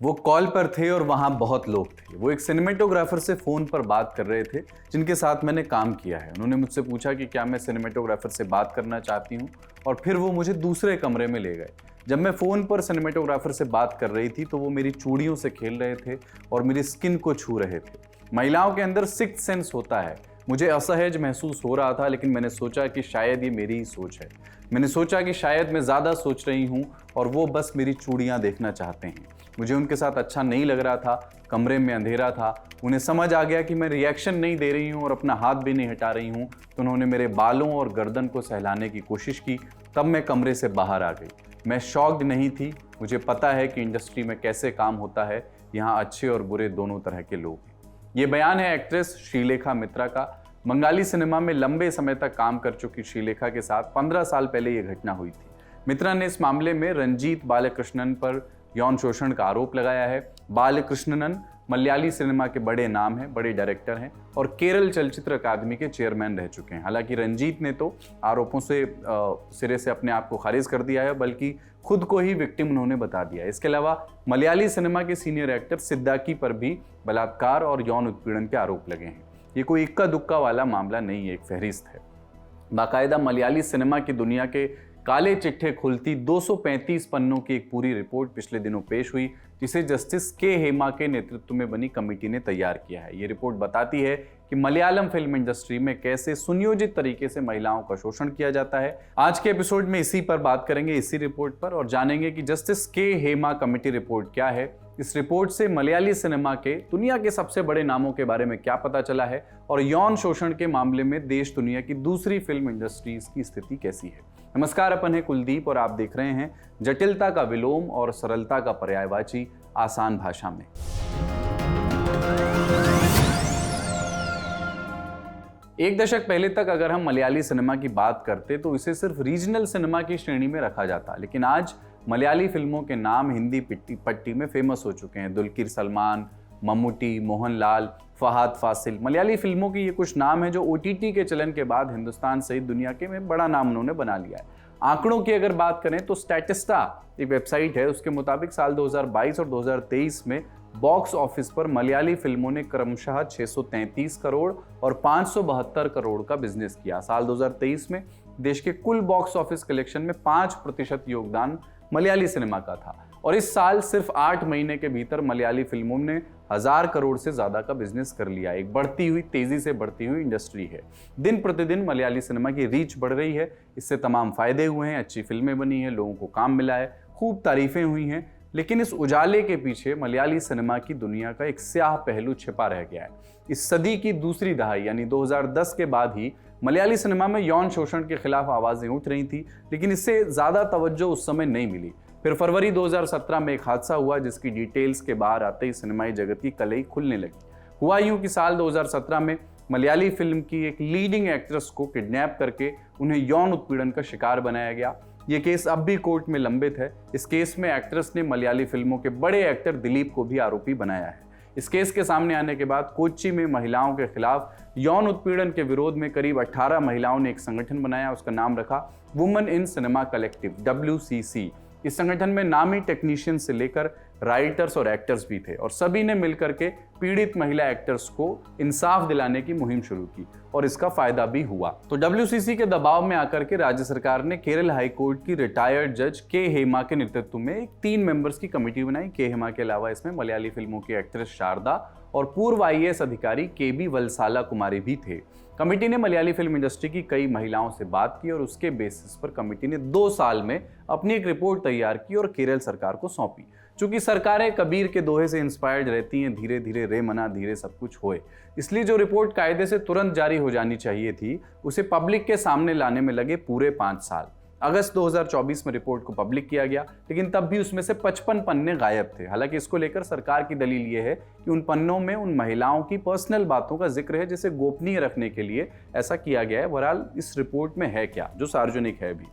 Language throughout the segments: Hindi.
वो कॉल पर थे और वहाँ बहुत लोग थे। वो एक सिनेमेटोग्राफर से फ़ोन पर बात कर रहे थे जिनके साथ मैंने काम किया है। उन्होंने मुझसे पूछा कि क्या मैं सिनेमेटोग्राफर से बात करना चाहती हूँ, और फिर वो मुझे दूसरे कमरे में ले गए। जब मैं फ़ोन पर सिनेमेटोग्राफर से बात कर रही थी तो वो मेरी चूड़ियों से खेल रहे थे और मेरी स्किन को छू रहे थे। महिलाओं के अंदर सिक्स्थ सेंस होता है। मुझे असहज महसूस हो रहा था, लेकिन मैंने सोचा कि शायद ये मेरी ही सोच है। मैंने सोचा कि शायद मैं ज़्यादा सोच रही हूँ और वो बस मेरी चूड़ियाँ देखना चाहते हैं। मुझे उनके साथ अच्छा नहीं लग रहा था। कमरे में अंधेरा था। उन्हें समझ आ गया कि मैं रिएक्शन नहीं दे रही हूँ और अपना हाथ भी नहीं हटा रही हूँ, तो उन्होंने मेरे बालों और गर्दन को सहलाने की कोशिश की। तब मैं कमरे से बाहर आ गई। मैं शॉक्ड नहीं थी। मुझे पता है कि इंडस्ट्री में कैसे काम होता है। यहाँ अच्छे और बुरे दोनों तरह के लोग हैं। ये बयान है एक्ट्रेस श्रीलेखा मित्रा का। बंगाली सिनेमा में लंबे समय तक काम कर चुकी श्रीलेखा के साथ 15 साल पहले ये घटना हुई थी। मित्रा ने इस मामले में रंजीत बालकृष्णन पर यौन शोषण का आरोप लगाया है। बालकृष्णन मलयाली सिनेमा के बड़े नाम हैं, बड़े डायरेक्टर हैं और केरल चलचित्र अकादमी के चेयरमैन रह चुके हैं। हालांकि रंजीत ने तो आरोपों से सिरे से अपने आप को खारिज कर दिया है, बल्कि खुद को ही विक्टिम उन्होंने बता दिया है। इसके अलावा मलयाली सिनेमा के सीनियर एक्टर सिद्धाकी पर भी बलात्कार और यौन उत्पीड़न के आरोप लगे हैं। ये कोई इक्का दुक्का वाला मामला नहीं है, एक फहरिस्त है। बाकायदा मलयाली सिनेमा की दुनिया के काले चिट्ठे खुलती 235 पन्नों की एक पूरी रिपोर्ट पिछले दिनों पेश हुई, जिसे जस्टिस के हेमा के नेतृत्व में बनी कमेटी ने तैयार किया है। ये रिपोर्ट बताती है कि मलयालम फिल्म इंडस्ट्री में कैसे सुनियोजित तरीके से महिलाओं का शोषण किया जाता है। आज के एपिसोड में इसी पर बात करेंगे, इसी रिपोर्ट पर, और जानेंगे कि जस्टिस के हेमा कमेटी रिपोर्ट क्या है। इस रिपोर्ट से मलयाली सिनेमा के दुनिया के सबसे बड़े नामों के बारे में क्या पता चला है और यौन शोषण के मामले में देश दुनिया की दूसरी फिल्म इंडस्ट्रीज की स्थिति कैसी है। नमस्कार, अपन है कुलदीप और आप देख रहे हैं जटिलता का विलोम और सरलता का पर्यायवाची आसान भाषा में। एक दशक पहले तक अगर हम मलयाली सिनेमा की बात करते तो इसे सिर्फ रीजनल सिनेमा की श्रेणी में रखा जाता, लेकिन आज मलयाली फिल्मों के नाम हिंदी पट्टी में फेमस हो चुके हैं। दुलकर सलमान, मम्मूटी, मोहनलाल, फहाद फासिल। मलयाली फिल्मों की ये कुछ नाम हैं जो OTT के चलन के बाद हिंदुस्तान सहित दुनिया के में बड़ा नाम उन्होंने बना लिया है। आंकड़ों की अगर बात करें तो स्टैटिस्टा एक वेबसाइट है, उसके मुताबिक साल 2022 और 2023 में बॉक्स ऑफिस पर मलयाली फिल्मों ने क्रमशः 633 करोड़ और 572 करोड़ का बिजनेस किया। साल 2023 में देश के कुल बॉक्स ऑफिस कलेक्शन में 5% योगदान मलयाली सिनेमा का था, और इस साल सिर्फ 8 महीने के भीतर मलयाली फिल्मों ने 1000 करोड़ से ज्यादा का बिजनेस कर लिया। एक बढ़ती हुई, तेजी से बढ़ती हुई इंडस्ट्री है। दिन प्रतिदिन मलयाली सिनेमा की रीच बढ़ रही है। इससे तमाम फायदे हुए हैं, अच्छी फिल्में बनी हैं, लोगों को काम मिला है, खूब तारीफें हुई हैं, लेकिन इस उजाले के पीछे मलयाली सिनेमा की दुनिया का एक स्याह पहलू छिपा रह गया है। इस सदी की दूसरी दहाई यानी 2010 के बाद ही मलयाली सिनेमा में यौन शोषण के खिलाफ आवाजें उठ रही थी, लेकिन इससे ज्यादा तवज्जो उस समय नहीं मिली। फिर फरवरी 2017 में एक हादसा हुआ जिसकी डिटेल्स के बाहर आते ही सिनेमाई जगत की कलई खुलने लगी। हुआ यूं कि साल 2017 में मलयाली फिल्म की एक लीडिंग एक्ट्रेस को किडनैप करके उन्हें यौन उत्पीड़न का शिकार बनाया गया। ये केस अब भी कोर्ट में लंबित है। इस केस में एक्ट्रेस ने मलयाली फिल्मों के बड़े एक्टर दिलीप को भी आरोपी बनाया है। इस केस के सामने आने के बाद कोच्चि में महिलाओं के खिलाफ यौन उत्पीड़न के विरोध में करीब 18 महिलाओं ने एक संगठन बनाया। उसका नाम रखा women in cinema collective, WCC। इस संगठन में नामी टेक्नीशियन से लेकर राइटर्स और एक्टर्स भी थे, और सभी ने मिलकर के पीड़ित महिला एक्टर्स को इंसाफ दिलाने की मुहिम शुरू की, और इसका फायदा भी हुआ। तो WCC के दबाव में आकर के राज्य सरकार ने केरल हाई कोर्ट की रिटायर्ड जज के हेमा के नेतृत्व में एक 3 मेंबर्स की कमेटी बनाई। के हेमा के अलावा इसमें मलयाली फिल्मों की एक्ट्रेस शारदा और पूर्व IAS अधिकारी KB वलसाला कुमारी भी थे। कमेटी ने मलयाली फिल्म इंडस्ट्री की कई महिलाओं से बात की और उसके बेसिस पर कमेटी ने 2 साल में अपनी एक रिपोर्ट तैयार की और केरल सरकार को सौंपी। चूंकि सरकारें कबीर के दोहे से इंस्पायर्ड रहती हैं, धीरे धीरे रे मना धीरे सब कुछ होए, इसलिए जो रिपोर्ट कायदे से तुरंत जारी हो जानी चाहिए थी, उसे पब्लिक के सामने लाने में लगे पूरे 5 साल। अगस्त 2024 में रिपोर्ट को पब्लिक किया गया, लेकिन तब भी उसमें से 55 पन्ने गायब थे। हालांकि इसको लेकर सरकार की दलील यह है कि उन पन्नों में उन महिलाओं की पर्सनल बातों का जिक्र है, जिसे गोपनीय रखने के लिए ऐसा किया गया है। बहरहाल इस रिपोर्ट में है क्या जो सार्वजनिक है भी।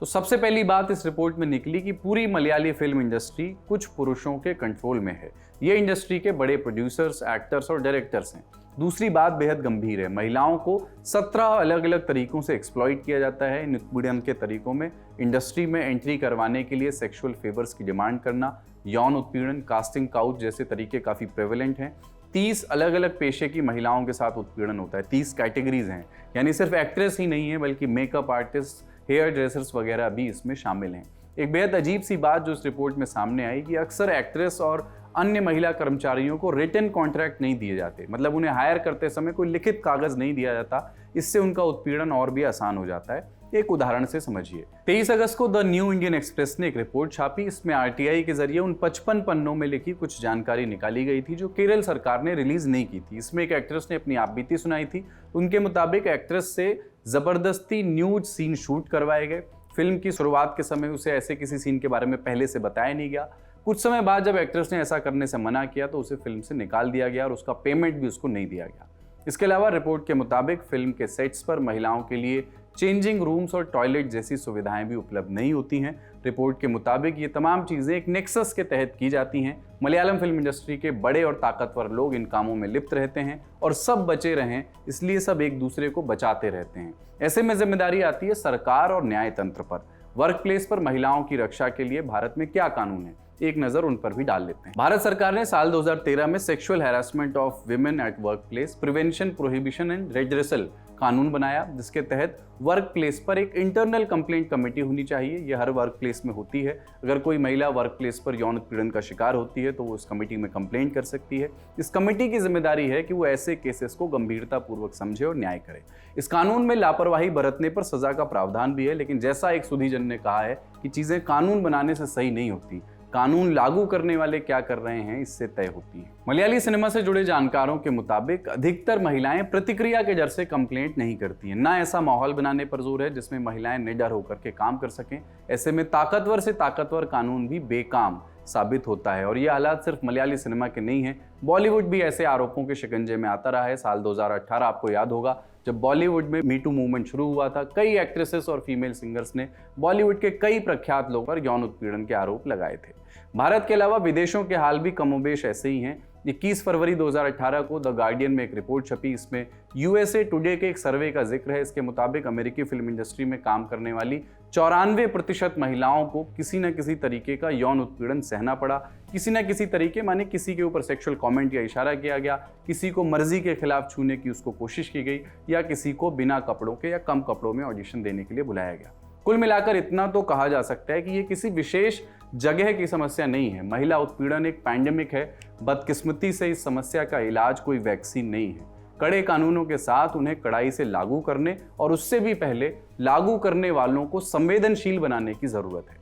तो सबसे पहली बात इस रिपोर्ट में निकली कि पूरी मलयाली फिल्म इंडस्ट्री कुछ पुरुषों के कंट्रोल में है। ये इंडस्ट्री के बड़े प्रोड्यूसर्स, एक्टर्स और डायरेक्टर्स हैं। दूसरी बात बेहद गंभीर है, महिलाओं को 17 अलग अलग तरीकों से एक्सप्लॉइट किया जाता है। इन उत्पीड़न के तरीकों में इंडस्ट्री में एंट्री करवाने के लिए सेक्सुअल फेवर्स की डिमांड करना, यौन उत्पीड़न, कास्टिंग काउच जैसे तरीके काफ़ी प्रेवलेंट हैं। 30 अलग अलग पेशे की महिलाओं के साथ उत्पीड़न होता है। 30 कैटेगरीज हैं, यानी सिर्फ एक्ट्रेस ही नहीं है बल्कि मेकअप आर्टिस्ट, हेयर ड्रेसर्स वगैरह भी इसमें शामिल हैं। एक बेहद अजीब सी बात जो इस रिपोर्ट में सामने आई कि अक्सर एक्ट्रेस और अन्य महिला कर्मचारियों को रिटन कॉन्ट्रैक्ट नहीं दिए जाते, मतलब उन्हें हायर करते समय कोई लिखित कागज नहीं दिया जाता। इससे उनका उत्पीड़न और भी आसान हो जाता है। एक उदाहरण से समझिए। 23 अगस्त को द न्यू इंडियन एक्सप्रेस ने एक रिपोर्ट छापी। इसमें आरटीआई के जरिए उन 55 पन्नों में लिखी कुछ जानकारी निकाली गई थी जो केरल सरकार ने रिलीज नहीं की थी। इसमें एक एक्ट्रेस ने अपनी आपबीती सुनाई थी। उनके मुताबिक एक्ट्रेस से जबरदस्ती न्यूड सीन शूट करवाए गए। फिल्म की शुरुआत के समय उसे ऐसे किसी सीन के बारे में पहले से बताया नहीं गया। कुछ समय बाद जब एक्ट्रेस ने ऐसा करने से मना किया तो उसे फिल्म से निकाल दिया गया और उसका पेमेंट भी उसको नहीं दिया गया। इसके अलावा रिपोर्ट के मुताबिक फिल्म के सेट्स पर महिलाओं के लिए चेंजिंग रूम्स और टॉयलेट जैसी सुविधाएं भी उपलब्ध नहीं होती हैं। रिपोर्ट के मुताबिक ये तमाम चीज़ें एक नेक्सस के तहत की जाती हैं। मलयालम फिल्म इंडस्ट्री के बड़े और ताकतवर लोग इन कामों में लिप्त रहते हैं और सब बचे रहें, इसलिए सब एक दूसरे को बचाते रहते हैं। ऐसे में जिम्मेदारी आती है सरकार और न्याय तंत्र पर। वर्क प्लेस पर महिलाओं की रक्षा के लिए भारत में क्या कानून है, एक नजर उन पर भी डाल लेते हैं। भारत सरकार ने साल 2013 में sexual harassment of women at work place, prevention, prohibition and redressal कानून बनाया, जिसके तहत वर्क प्लेस पर एक इंटरनल कंप्लेंट कमेटी होनी चाहिए। यह हर वर्क प्लेस में होती है। अगर कोई महिला वर्क प्लेस पर यौन उत्पीड़न का शिकार होती है तो वो उस कमेटी में कंप्लेंट कर सकती है। इस कमेटी की जिम्मेदारी है कि वो ऐसे केसेस को गंभीरतापूर्वक समझे और न्याय करे। इस कानून में लापरवाही बरतने पर सजा का प्रावधान भी है, लेकिन जैसा एक सुधीजन ने कहा है कि चीजें कानून बनाने से सही नहीं होती, कानून लागू करने वाले क्या कर रहे हैं इससे तय होती है। मलयाली सिनेमा से जुड़े जानकारों के मुताबिक अधिकतर महिलाएं प्रतिक्रिया के डर से कंप्लेंट नहीं करती हैं। ना ऐसा माहौल बनाने पर जोर है जिसमें महिलाएं निडर होकर के काम कर सकें। ऐसे में ताकतवर से ताकतवर कानून भी बेकाम साबित होता है। और ये हालात सिर्फ मलयाली सिनेमा के नहीं हैं, बॉलीवुड भी ऐसे आरोपों के शिकंजे में आता रहा है। साल 2018 आपको याद होगा जब बॉलीवुड में मीटू मूवमेंट शुरू हुआ था, कई एक्ट्रेसेस और फीमेल सिंगर्स ने बॉलीवुड के कई प्रख्यात लोगों पर यौन उत्पीड़न के आरोप लगाए थे। भारत के अलावा विदेशों के हाल भी कमोबेश ऐसे ही हैं। 21 फरवरी 2018 को द गार्डियन में एक रिपोर्ट छपी। इसमें यूएसए टुडे के एक सर्वे का जिक्र है। इसके मुताबिक अमेरिकी फिल्म इंडस्ट्री में काम करने वाली 94% महिलाओं को किसी न किसी तरीके का यौन उत्पीड़न सहना पड़ा। किसी न किसी तरीके माने किसी के ऊपर सेक्सुअल कमेंट या इशारा किया गया, किसी को मर्जी के खिलाफ छूने की उसको कोशिश की गई, या किसी को बिना कपड़ों के या कम कपड़ों में ऑडिशन देने के लिए बुलाया गया। कुल मिलाकर इतना तो कहा जा सकता है कि ये किसी विशेष जगह की समस्या नहीं है। महिला उत्पीड़न एक पैंडेमिक है। बदकिस्मती से इस समस्या का इलाज कोई वैक्सीन नहीं है। कड़े कानूनों के साथ उन्हें कड़ाई से लागू करने और उससे भी पहले लागू करने वालों को संवेदनशील बनाने की जरूरत है।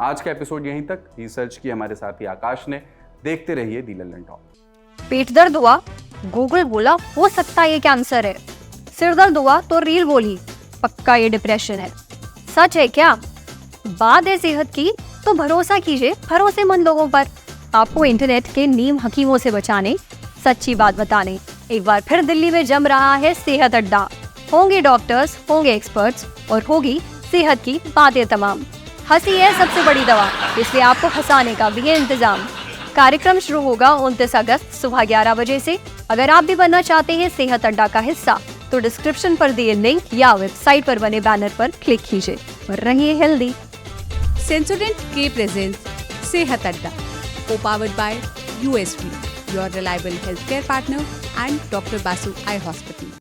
आज का एपिसोड यहीं तक। रिसर्च की हमारे साथी आकाश ने। देखते रहिए दी लल्लन टॉक। पेट दर्द हुआ, गूगल बोला हो सकता है ये कैंसर है। सिर दर्द हुआ तो रील बोली पक्का ये डिप्रेशन है। सच है क्या? बात है सेहत की तो भरोसा कीजिए भरोसेमंद लोगों पर। आपको इंटरनेट के नीम हकीमों से बचाने, सच्ची बात बताने एक बार फिर दिल्ली में जम रहा है सेहत अड्डा। होंगे डॉक्टर्स, होंगे एक्सपर्ट्स और होगी सेहत की बातें तमाम। हंसी है सबसे बड़ी दवा, इसलिए आपको हंसाने का भी है इंतजाम। कार्यक्रम शुरू होगा 29 अगस्त सुबह 11 बजे से। अगर आप भी बनना चाहते हैं सेहत अड्डा का हिस्सा तो डिस्क्रिप्शन पर दिए लिंक या वेबसाइट पर बने बैनर पर क्लिक कीजिए और रहिए healthy. Sensodyne K presents Sehat Adda, co-powered by USV, your reliable healthcare partner, and Dr. Basu Eye Hospital.